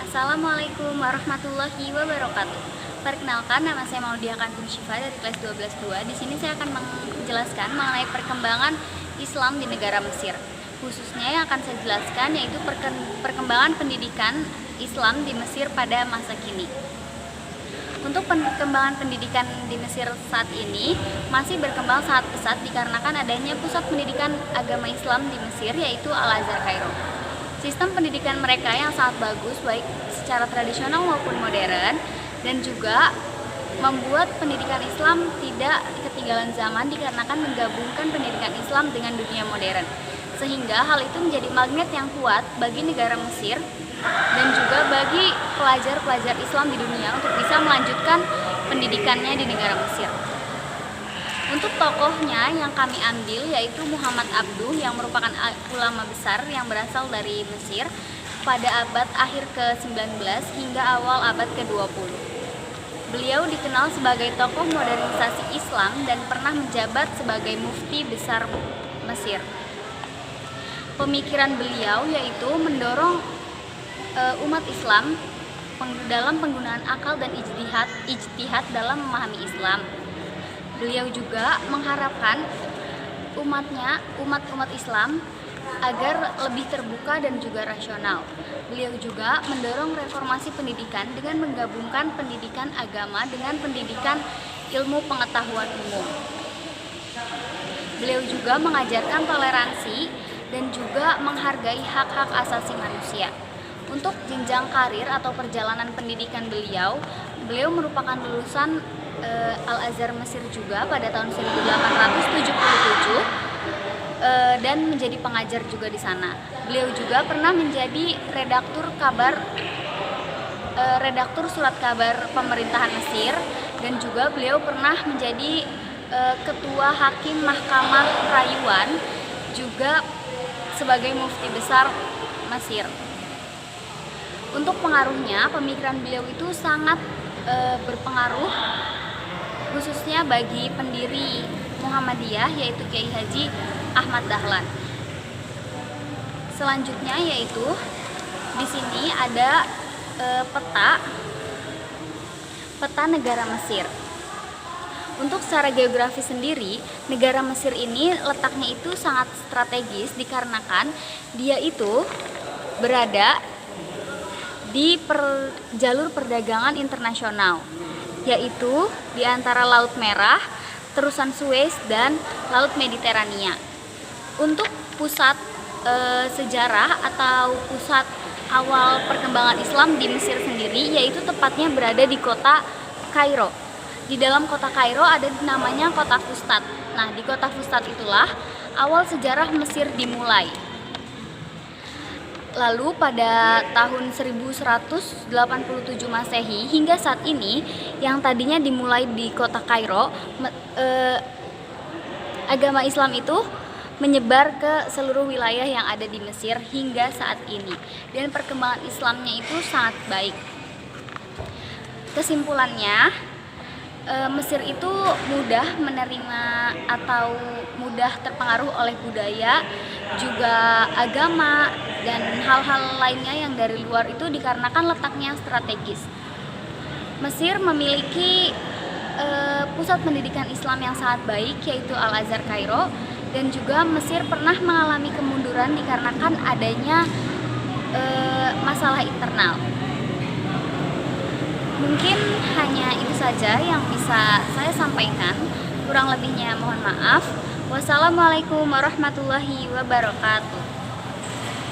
Assalamualaikum warahmatullahi wabarakatuh. Perkenalkan, nama saya Maudia Kantum Syifa dari kelas 12-2. Di sini saya akan menjelaskan mengenai perkembangan Islam di negara Mesir. Khususnya yang akan saya jelaskan yaitu perkembangan pendidikan Islam di Mesir pada masa kini. Untuk perkembangan pendidikan di Mesir saat ini masih berkembang sangat pesat dikarenakan adanya pusat pendidikan agama Islam di Mesir yaitu Al-Azhar Kairo. Sistem pendidikan mereka yang sangat bagus baik secara tradisional maupun modern, dan juga membuat pendidikan Islam tidak ketinggalan zaman dikarenakan menggabungkan pendidikan Islam dengan dunia modern, sehingga hal itu menjadi magnet yang kuat bagi negara Mesir dan juga bagi pelajar-pelajar Islam di dunia untuk bisa melanjutkan pendidikannya di negara Mesir. Untuk tokohnya yang kami ambil yaitu Muhammad Abduh yang merupakan ulama besar yang berasal dari Mesir pada abad akhir ke-19 hingga awal abad ke-20. Beliau dikenal sebagai tokoh modernisasi Islam dan pernah menjabat sebagai mufti besar Mesir. Pemikiran beliau yaitu mendorong umat Islam dalam penggunaan akal dan ijtihad dalam memahami Islam. Beliau juga mengharapkan umat Islam agar lebih terbuka dan juga rasional. Beliau juga mendorong reformasi pendidikan dengan menggabungkan pendidikan agama dengan pendidikan ilmu pengetahuan umum. Beliau juga mengajarkan toleransi dan juga menghargai hak-hak asasi manusia. Untuk jenjang karir atau perjalanan pendidikan beliau merupakan lulusan Al-Azhar Mesir juga pada tahun 1877 dan menjadi pengajar juga di sana. Beliau juga pernah menjadi redaktur surat kabar pemerintahan Mesir, dan juga beliau pernah menjadi ketua hakim mahkamah rayuan, juga sebagai mufti besar Mesir. Untuk pengaruhnya, pemikiran beliau itu sangat berpengaruh khususnya bagi pendiri Muhammadiyah yaitu Kiai Haji Ahmad Dahlan. Selanjutnya yaitu di sini ada peta negara Mesir. Untuk secara geografis sendiri, negara Mesir ini letaknya itu sangat strategis dikarenakan dia itu berada di jalur perdagangan internasional, yaitu di antara Laut Merah, terusan Suez, dan Laut Mediterania. Untuk pusat sejarah atau pusat awal perkembangan Islam di Mesir sendiri yaitu tepatnya berada di kota Kairo. Di dalam kota Kairo ada namanya kota Fustat. Nah, di kota Fustat itulah awal sejarah Mesir dimulai. Lalu pada tahun 1187 Masehi hingga saat ini yang tadinya dimulai di kota Kairo, agama Islam itu menyebar ke seluruh wilayah yang ada di Mesir hingga saat ini, dan perkembangan Islamnya itu sangat baik. Kesimpulannya, Mesir itu mudah menerima atau mudah terpengaruh oleh budaya, juga agama, dan hal-hal lainnya yang dari luar itu dikarenakan letaknya strategis. Mesir memiliki pusat pendidikan Islam yang sangat baik yaitu Al-Azhar Kairo, dan juga Mesir pernah mengalami kemunduran dikarenakan adanya masalah internal. Mungkin hanya itu saja yang bisa saya sampaikan. Kurang lebihnya mohon maaf. Wassalamualaikum warahmatullahi wabarakatuh.